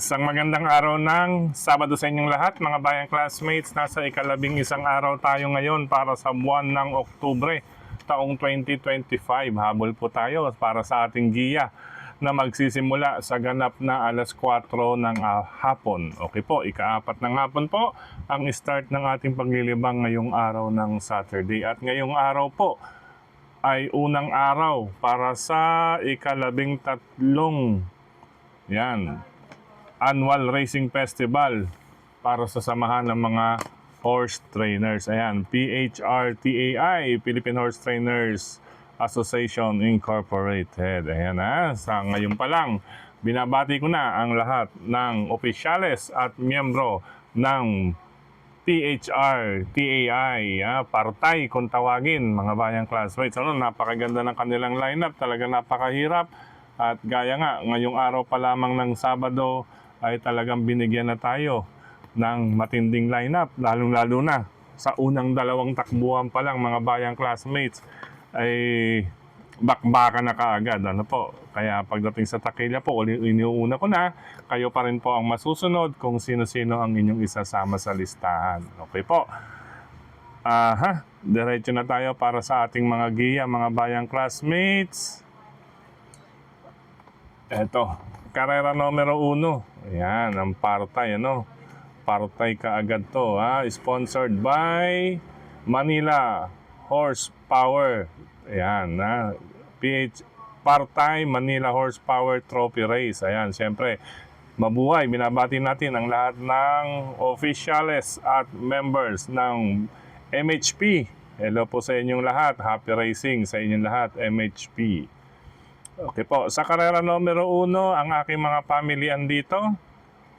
Isang magandang araw ng Sabado sa inyong lahat, mga bayang classmates. Nasa ika-11 araw tayo ngayon para sa buwan ng Oktubre, taong 2025. Habol po tayo para sa ating giya na magsisimula sa ganap na alas 4 ng hapon. Okay po, ika-4 ng hapon po ang start ng ating paglilibang ngayong araw ng Saturday. At ngayong araw po ay unang araw para sa ika-13 annual racing festival para sa samahan ng mga horse trainers. Ayan, PHRTAI, Philippine Horse Trainers Association Incorporated. Ayan sa ngayon pa lang, binabati ko na ang lahat ng opisyales at miyembro ng PHRTAI, partay kung tawagin, mga bayang classmates. Napakaganda ng kanilang lineup, talaga napakahirap. At gaya nga, ngayong araw pa lamang ng Sabado ay talagang binigyan na tayo ng matinding lineup, lalong-lalo na sa unang dalawang takbuhan pa lang, mga bayang classmates, ay bakbaka na kaagad. Kaya pagdating sa takilya po, iniuuna ko na, kayo pa rin po ang masusunod kung sino-sino ang inyong isasama sa listahan. Okay po. Diretso na tayo para sa ating mga giya, mga bayang classmates. Eto, karera numero 1. Ayan, ang partay, partay kaagad to, sponsored by Manila Horsepower. Ayan, partay Manila Horsepower Trophy Race. Ayan, siyempre, mabuhay. Binabati natin ang lahat ng officials at members ng MHP. Hello po sa inyong lahat. Happy racing sa inyong lahat, MHP. Okay po, sa karera numero 1, ang aking mga pamilyan dito.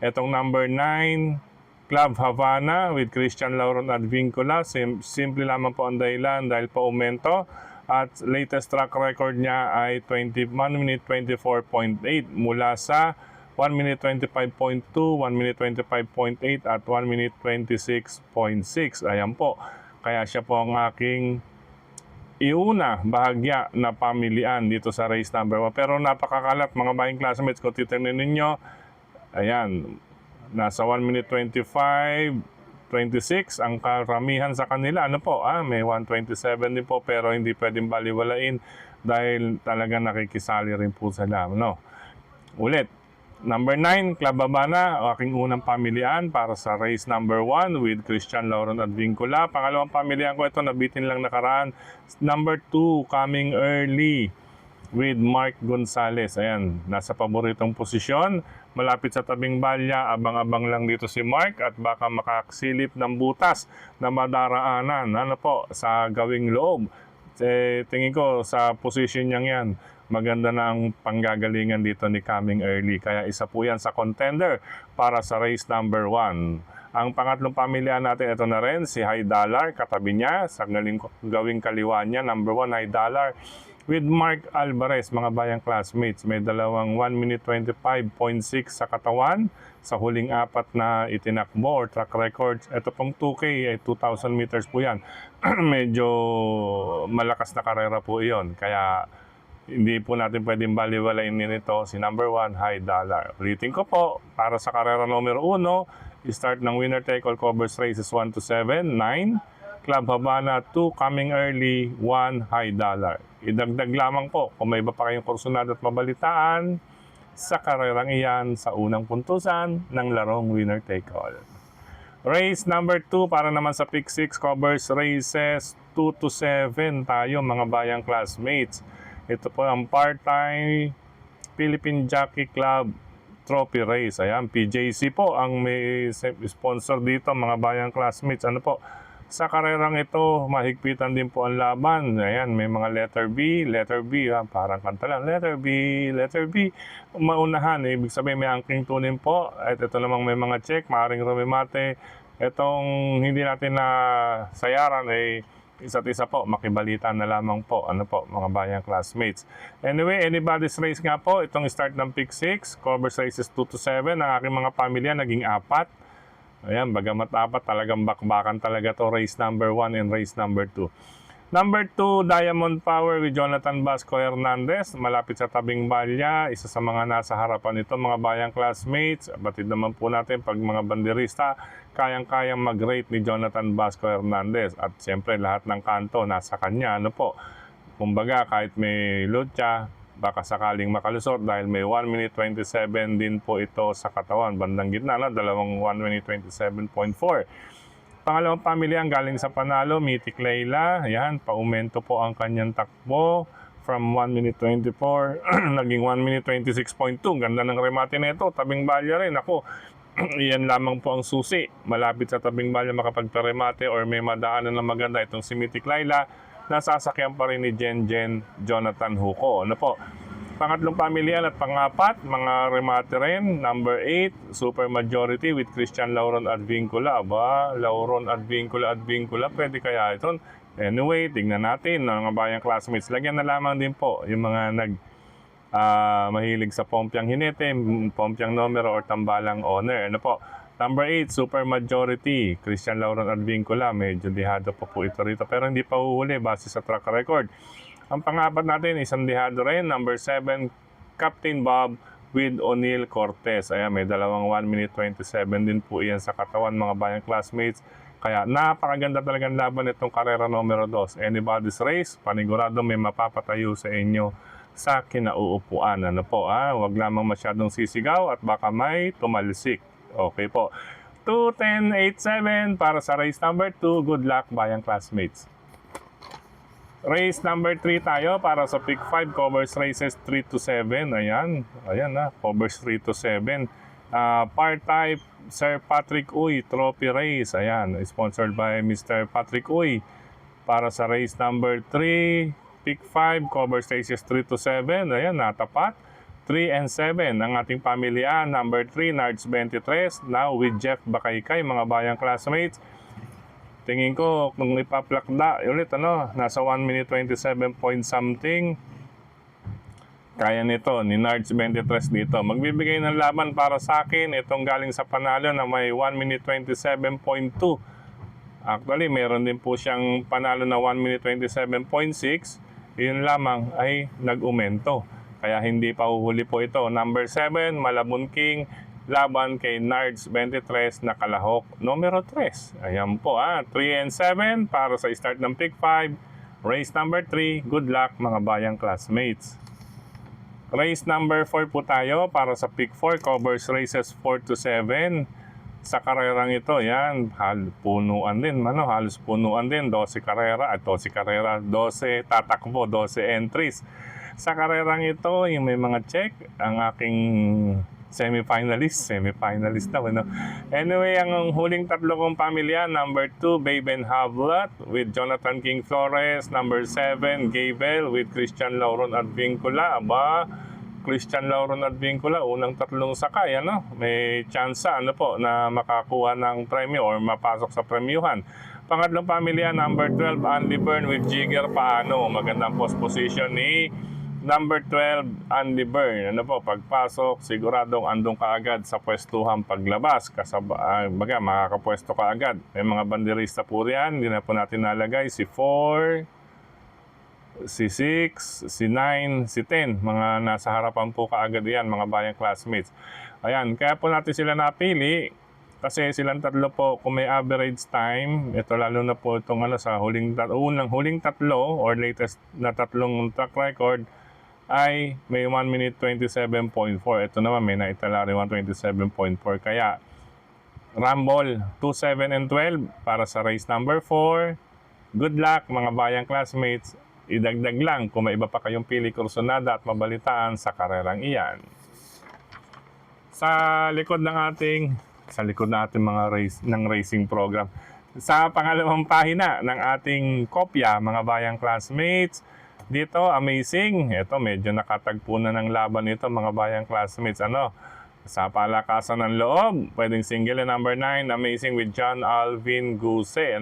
Etong number 9, Club Havana with Christian Lauron Advincula. Simple lamang po ang dahilan dahil po aumento. At latest track record niya ay 1 minute 24.8 mula sa 1 minute 25.2, 1 minute 25.8 at 1 minute 26.6. Ayan po, kaya siya po ang aking iuna bahagya na pamilian dito sa race number 1. Pero napakakalat, mga bayang classmates, kung titignan ninyo, ayan, nasa 1 minute 25, 26 ang karamihan sa kanila. May 127 din po, pero hindi pwedeng baliwalain dahil talaga nakikisali rin po sila. Ulit, number 9, Club Habana, aking unang pamilian para sa race number 1 with Christian Lauron Advincula. Pangalawang pamilian ko ito, nabitin lang nakaraan. Number 2, Coming Early with Mark Gonzalez. Ayan, nasa paboritong posisyon. Malapit sa tabing balya, abang-abang lang dito si Mark at baka makaksilip ng butas na madaraanan. Sa gawing loob. Tingin ko sa position niyang yan, maganda na ang panggagalingan dito ni Coming Early. Kaya isa po yan sa contender para sa race number 1. Ang pangatlong pamilya natin, ito na rin, si High Dollar. Katabi niya, sa gawing kaliwa niya, number 1, High Dollar with Mark Alvarez, mga bayang classmates. May dalawang 1 minute 25.6 sa katawan sa huling 4 na itinakbo or track records. Ito pong 2K ay 2,000 meters po yan. Medyo malakas na karera po iyon. Kaya hindi po natin pwedeng baliwalain nito si number 1, High Dollar. Ulitin ko po, para sa karera numero 1, start ng winner take all covers races 1 to 7, 9, Club Havana 2, Coming Early 1, High Dollar. Idagdag lamang po kung may iba pa kayong kursunado at mabalitaan sa karerang iyan sa unang puntusan ng larong winner take all. Race number 2 para naman sa Pick 6 covers races 2 to 7 tayo, mga bayang classmates. Ito po ang part-time Philippine Jockey Club Trophy Race. Ayan, PJC po ang may sponsor dito, mga bayang classmates. Sa karerang ito, mahigpitan din po ang laban. Ayan, may mga letter B, parang kanta lang, letter B. Maunahan, ibig sabihin may angking tunin po. At ito namang may mga check, maaaring rumimate. Itong hindi natin na sayaran isa't isa po, makibalitan na lamang po. Mga bayang classmates. Anyway, anybody's race nga po. Itong start ng Pick 6, covers races 2 to 7. Ang aking mga pamilya naging 4. Ayan, bagamat 4, talagang bakbakan talaga to race number 1 and race number 2. Number 2, Diamond Power with Jonathan Basco Hernandez. Malapit sa tabing balya. Isa sa mga nasa harapan nito, mga bayang classmates. Batid naman po natin pag mga banderista, kayang-kayang mag-rate ni Jonathan Basco Hernandez. At siyempre, lahat ng kanto nasa kanya. Ano po? Kumbaga, kahit may lucha, baka sakaling makalusot dahil may 1 minute 27 din po ito sa katawan. Bandang gitna, no? Dalawang 1 minute 27.4. Pangalawang pamilya ang galing sa panalo, Mythic Layla. Ayan, paumento po ang kanyang takbo from 1 minute 24, naging 1 minute 26.2. Ganda ng remate nito, tabing balya rin. Ako, iyan lamang po ang susi. Malapit sa tabing balya makapagparemate or may madaanan na maganda itong si Mythic Layla. Nasasakyan pa rin ni Jen Jonathan Huco. Ano po? Pangatlong pamilya at pangapat, mga remate rin. Number 8, Super Majority with Christian Lauron Advincula. Aba, Lauron Advincula, pwede kaya ito? Anyway, tingnan natin mga bayang classmates. Lagyan na lamang din po yung mga mahilig sa pompiang hinete, pompiang numero or tambalang honor. Ano po? Number 8, Super Majority, Christian Lauron Advincula. Medyo dihado pa po ito rito pero hindi pa uhuli base sa track record. Ang pangapat natin, isang dihado rin. Number 7, Captain Bob with O'Neil Cortez. Ayan, may dalawang 1 minute 27 din po iyan sa katawan, mga bayang classmates. Kaya napakaganda talagang laban itong karera numero 2. Anybody's race, panigurado may mapapatayo sa inyo sa kinauupuan. Ano po, Huwag lamang masyadong sisigaw at baka may tumalsik. Okay po. 2-10-8-7 para sa race number 2. Good luck, bayang classmates. Race number 3 tayo para sa pick 5, covers races 3 to 7. Ayan covers 3 to 7. Part type, Sir Patrick Uy, trophy race. Ayan, sponsored by Mr. Patrick Uy. Para sa race number 3, pick 5, covers races 3 to 7. Ayan, natapat. 3 and 7 ang ating pamilya. Number 3, Nards 23. Now with Jeff Bakaykay, mga bayang classmates. Tingin ko kung ipaplakda ulit nasa 1 minute 27 point something. Kaya nito ni Nards 23 dito. Magbibigay ng laban para sa akin itong galing sa panalo na may 1 minute 27.2. Actually, meron din po siyang panalo na 1 minute 27.6. Yun lamang ay nag-umento. Kaya hindi pa uhuli po ito. Number 7, Malabon King. Laban kay Nards 23 na kalahok numero 3. Ayan po 3 and 7 para sa start ng pick 5. Race number 3. Good luck, mga bayang classmates. Race number 4 po tayo para sa pick 4, covers races 4 to 7. Sa karerang ito, yan, punuan din, halos punuan din, 12 karera, 12 tatakbo, 12 entries. Sa karerang ito, yung may mga check, ang aking semi-finalist daw, Anyway, ang huling tatlo kong pamilya, number 2, Baben Havlat with Jonathan King Flores. Number 7, Gabel with Christian Lauron Advincula. Aba, Christian Lauron Advincula, unang tatlong sakay, May chance na makakuha ng premyo or mapasok sa premyuhan. Pangatlong pamilya, number 12, Andy Byrne with Jigger Paano. Magandang post position ni number 12, Andy Byrne. Pagpasok, siguradong andong kaagad sa pwestuhang paglabas. Makakapwesto kaagad. May mga banderista po riyan. Hindi na po natin nalagay. Si 4, si 6, si 9, si 10. Mga nasa harapan po kaagad yan, mga bayang classmates. Ayan, kaya po natin sila napili. Kasi silang tatlo po, kung may average time, ito lalo na po itong sa huling tatlo or latest na tatlong track record, ay may 1 minute 27.4. Ito naman may naitala rin 127.4. Kaya Rumble 2, 7, and 12 para sa race number 4. Good luck, mga bayang classmates. Idagdag lang kung may iba pa kayong pili kursonada at mabalitaan sa karerang iyan. Sa likod ng ating mga racing program. Sa pangalawang pahina ng ating kopya, mga bayang classmates, dito, amazing. Ito, medyo nakatagpo na ng laban ito, mga bayang classmates. Sa palakasan ng loob, pwedeng single number 9, amazing with John Alvin Guse.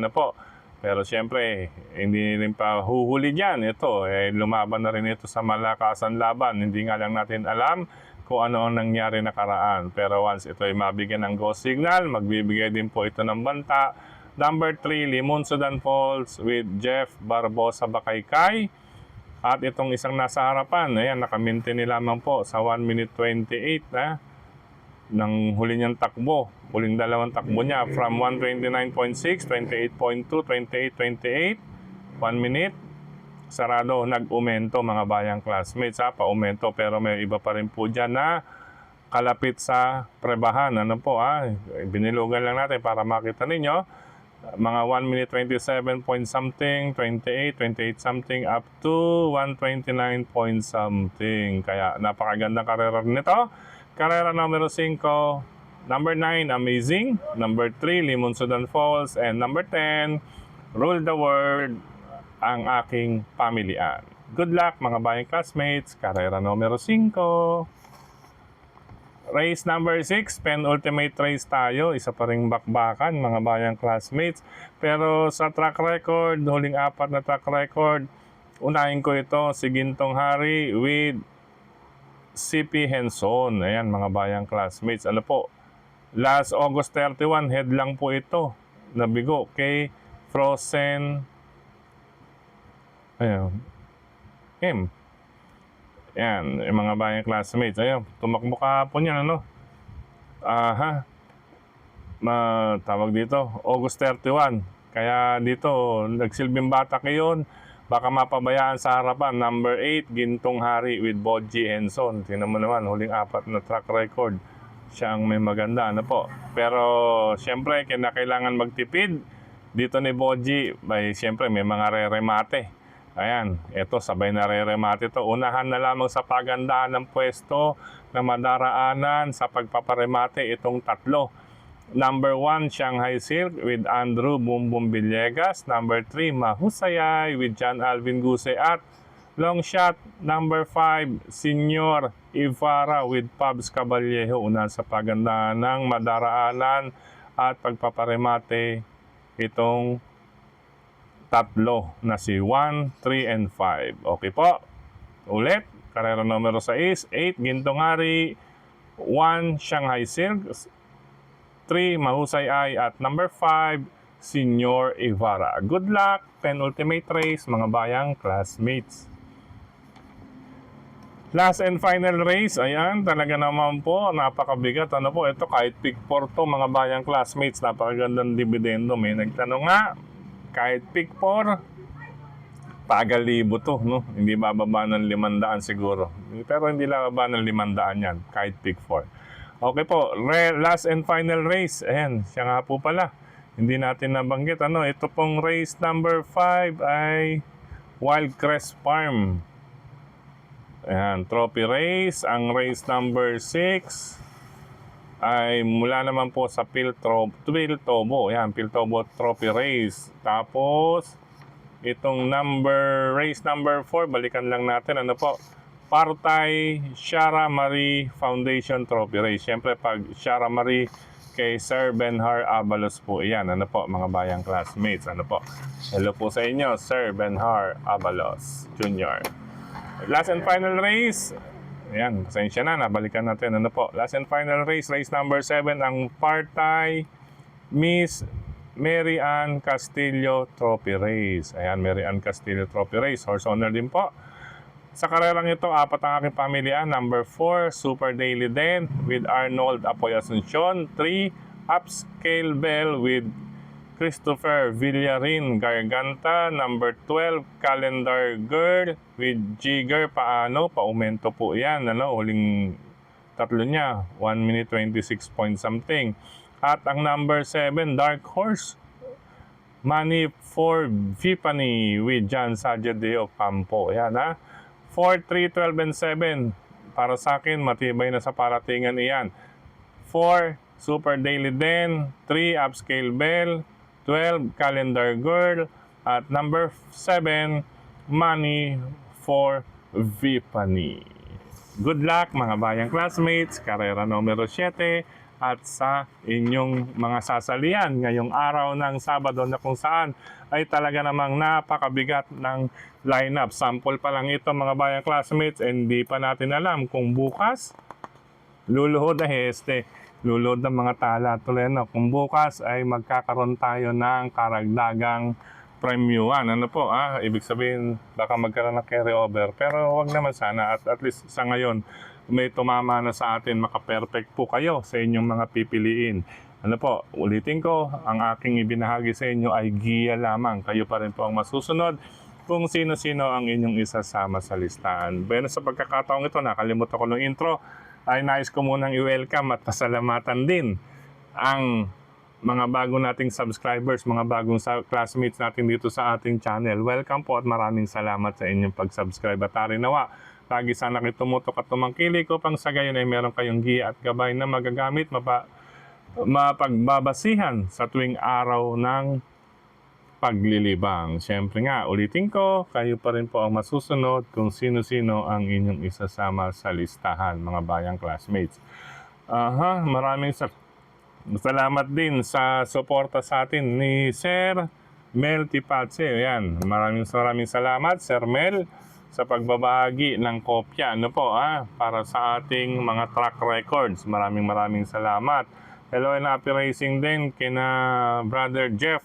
Pero siyempre, hindi rin pa huhuli dyan. Ito, lumaban na rin ito sa malakasan laban. Hindi nga lang natin alam kung ano ang nangyari nakaraan. Pero once ito ay mabigyan ng go signal, magbibigay din po ito ng banta Number 3, Limon Sudan Falls with Jeff Barbosa Bakaykay. At itong isang nasa harapan, ayan, nakaminti lamang po sa 1 minute 28 ng huli niyang takbo. Huling dalawang takbo niya from 129.6, 28.2, 28, 1 minute. Sarado, nag-umento mga bayang classmates pa-umento, pero may iba pa rin po dyan na kalapit sa prebahan. Ano po binilugan lang natin para makita ninyo. Mga 1 minute 27 point something, 28, 28 something, up to 129 point something. Kaya napakagandang karera nito. Karera numero 5, number 9, Amazing. Number 3, Limon Sudan Falls. And number 10, Rule the World, Ang Aking Pamilyan. Good luck mga bayang classmates. Karera numero 5. Race number 6, penultimate race tayo. Isa pa ring bakbakan mga bayang classmates. Pero sa track record, huling 4 na track record, unahin ko ito, si Gintong Hari with CP Henson. Ayan mga bayang classmates. Ano po, last August 31, head lang po ito. Nabigo kay Frozen M. Yan, yung mga bayang classmates. Ayun, tumakbo kahapon yan, ano? Tawag dito, August 31. Kaya dito, nagsilbing batak yun. Baka mapabayaan sa harapan. Number 8, Gintong Hari with Bodji Henson. Tingnan mo naman, huling 4 na track record. Siya ang may maganda, ano po. Pero, syempre, kailangan magtipid. Dito ni Bodji, syempre, may mga re-remate. Ayan, ito sabay na re-remate ito. Unahan na lamang sa pagandahan ng pwesto na madaraanan sa pagpaparemate itong tatlo. Number 1, Shanghai Silk with Andrew Bumbum Villegas. Number 3, Mahusayay with John Alvin Guse. At long shot, number 5, Senior Ivara with Pabs Caballejo. Unahan sa pagandahan ng madaraanan at pagpaparemate itong tatlo na si 1, 3, and 5. Okay po. Ulit. Karera numero 6. 8, Gintong Hari. 1, Shanghai Silk. 3, Mahusay Ay. At number 5, Senior Ivara. Good luck. Penultimate race, mga bayang classmates. Last and final race. Ayan, talaga naman po. Napakabigat. Ano po, ito kahit pick 4 to, mga bayang classmates. Napakagandang dividendo. May nagtanong nga, kahit pick 4, pagalibo to, no? Hindi bababa ng 500 siguro. Pero hindi bababa ng 500 yan, kahit pick 4. Okay po, last and final race. Ayan, siya nga po pala. Hindi natin nabanggit. Ano, ito pong race number 5 ay Wildcrest Farm. Ayan, trophy race. Ang race number 6 ay mula naman po sa Piltobo. Ayan, Piltobo Trophy Race. Tapos, itong race number 4, balikan lang natin, ano po, Partay Shara Marie Foundation Trophy Race. Siyempre, pag Shara Marie kay Sir Benhar Abalos po. Ayan, ano po, mga bayang classmates. Ano po, hello po sa inyo, Sir Benhar Abalos Jr. Last and final race. Ayan, pasensya na, nabalikan natin. Ano po, last and final race, race number 7, ang Partay Miss Mary Ann Castillo Trophy Race. Ayan, Mary Ann Castillo Trophy Race. Horse owner din po. Sa karerang ito, 4 ang aking pamilya. Number 4, Super Daily Den with Arnold Apoy Asuncion. 3, Upscale Bell with Christopher Villarin Garganta. Number 12, Calendar Girl with Jigger. Paumento po yan. Huling tatlo niya, 1 minute 26 point something. At ang number 7, Dark Horse, Money for Vipani with John Sajadeo Campo. Yan 4, 3, 12, and 7. Para sa akin, matibay na sa paratingan iyan. 4, Super Daily Den. 3, Upscale Bell. 12, Calendar Girl. At number 7, Money for Vipani. Good luck mga bayang classmates. Karera numero 7. At sa inyong mga sasalian ngayong araw ng Sabado na kung saan ay talaga namang napakabigat ng lineup. Sample pa lang ito mga bayang classmates, and hindi pa natin alam kung bukas luluhod na lulod ng mga tala tuloy. Kung bukas ay magkakaroon tayo ng karagdagang premiuman. Ano po, ibig sabihin baka magkaroon ng carry over. Pero wag naman sana, at least sa ngayon may tumama na sa atin, maka-perfect po kayo sa inyong mga pipiliin. Ano po, ulitin ko, ang aking ibinahagi sa inyo ay giya lamang. Kayo pa rin po ang masusunod kung sino-sino ang inyong isasama sa listahan. Bueno, sa pagkakataong ito, nakalimutan ko ng intro, ay nais ko munang i-welcome at pasalamatan din ang mga bago nating subscribers, mga bagong classmates natin dito sa ating channel. Welcome po at maraming salamat sa inyong pag-subscribe. At nawa, lagi sana kayo tumutok at tumangkilik upang sa gayon ay meron kayong giya at gabay na magagamit, mapagbabasihan sa tuwing araw ng paglilibang. Siyempre nga, ulitin ko, kayo pa rin po ang masusunod kung sino-sino ang inyong isasama sa listahan, mga bayang classmates. Maraming salamat din sa suporta sa atin ni Sir Mel Tipatse. Yan, maraming salamat, Sir Mel, sa pagbabahagi ng kopya. Ano po, para sa ating mga track records. Maraming salamat. Hello and happy racing din kina Brother Jeff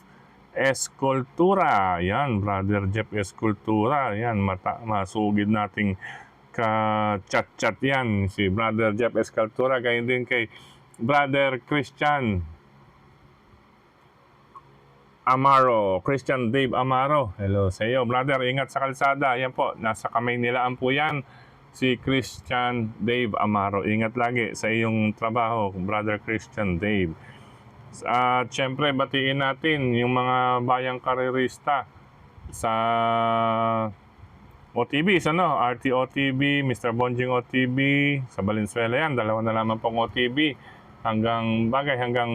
Escultura. Yan, Brother Jeff Escultura. Yan, masugid nating ka-chat-chat yan. Si Brother Jeff Escultura. Gayun din kay Brother Christian Dave Amaro. Hello sa iyo, brother. Ingat sa kalsada. Yan po, nasa kamay nilaan po yan. Si Christian Dave Amaro. Ingat lagi sa iyong trabaho, Brother Christian Dave. At syempre, batiin natin yung mga bayang karerista sa OTB, RT OTB, Mr. Bonjing OTB, sa Valenzuela yan. Dalawa na lamang pong OTB hanggang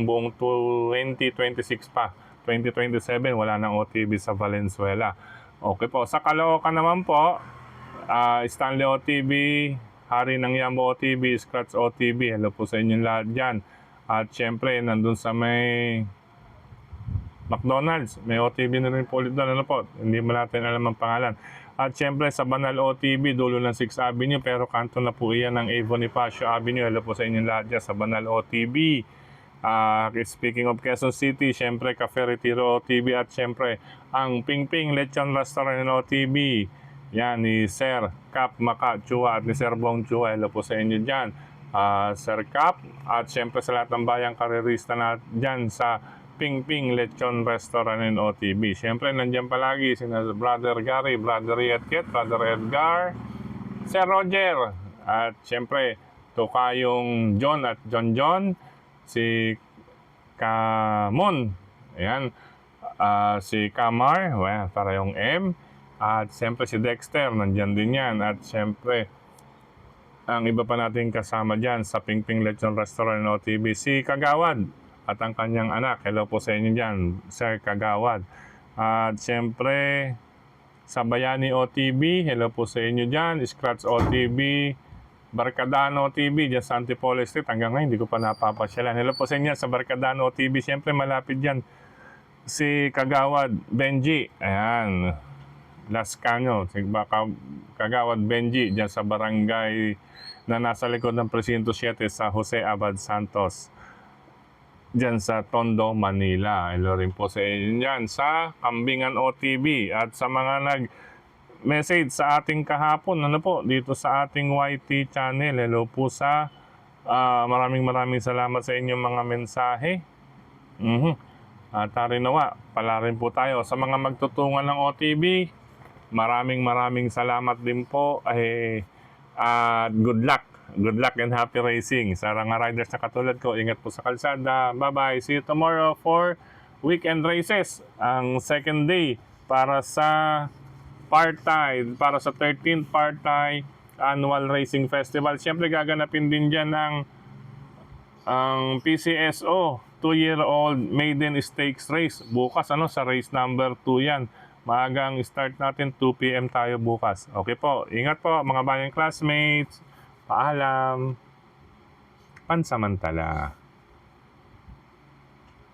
buong 2026 pa. 2027, wala nang OTB sa Valenzuela. Okay po, sa Caloocan naman po, Stanley OTB, Hari ng Yambo OTB, Scratch OTB. Hello po sa inyong lahat dyan. At syempre, nandun sa may McDonald's, may OTB na rin po ulit doon. Ano po, hindi mo natin alam ang pangalan. At syempre, sa Banal OTB, dulo ng 6th Avenue, pero kanto na po iyan ng A. Bonifacio Avenue. Hello po sa inyong lahat dyan sa Banal OTB. Speaking of Quezon City, syempre, Cafe Retiro OTB, at syempre, ang Ping Ping Lechon Restaurant OTB. Yan, ni Sir Cap Maka Chua at ni Sir Bong Chua. Hello po sa inyo dyan, Sir Cap. At syempre sa lahat ng bayang karerista na dyan sa Ping Ping Lechon Restaurant and OTB. Syempre nandyan palagi sina Brother Gary, Brother Yetket, Brother Edgar, Sir Roger. At syempre Tukayong John at John, si Kamon, ayan, si Kamar, para yung M. At siyempre si Dexter, nandyan din yan. At siyempre, ang iba pa natin kasama dyan sa Ping Ping Lechon Restaurant OTB, si Kagawad at ang kanyang anak. Hello po sa inyo dyan, Sir Kagawad. At siyempre, sa Bayani OTB, hello po sa inyo dyan, Scratch OTB, Barkadano OTB, dyan sa Antipolo Street. Hanggang ngayon, hindi ko pa napapasyalan. Hello po sa inyo sa Barkadano OTB. Siyempre, malapit dyan si Kagawad Benji. Ayan, Las Caño, Kagawad Benji, dyan sa barangay na nasa likod ng Presinto 7 sa Jose Abad Santos, dyan sa Tondo, Manila. Hello rin po sa inyo dyan sa Kambingan OTB. At sa mga nag-message sa ating kahapon, dito sa ating YT channel, hello po sa maraming salamat sa inyong mga mensahe. At nawa, pala rin po tayo sa mga magtutungan ng OTB. Maraming salamat din po. Good luck and happy racing sa mga riders na katulad ko. Ingat po sa kalsada. Bye-bye. See you tomorrow for weekend races. Ang second day para sa Partay, para sa 13th Partay Annual Racing Festival. Siyempre gaganapin din dyan ang PCSO 2-year-old Maiden Stakes Race. Bukas sa race number 2 yan. Maagang start natin, 2 PM tayo bukas. Okay po, ingat po mga bayang classmates. Paalam. Pansamantala.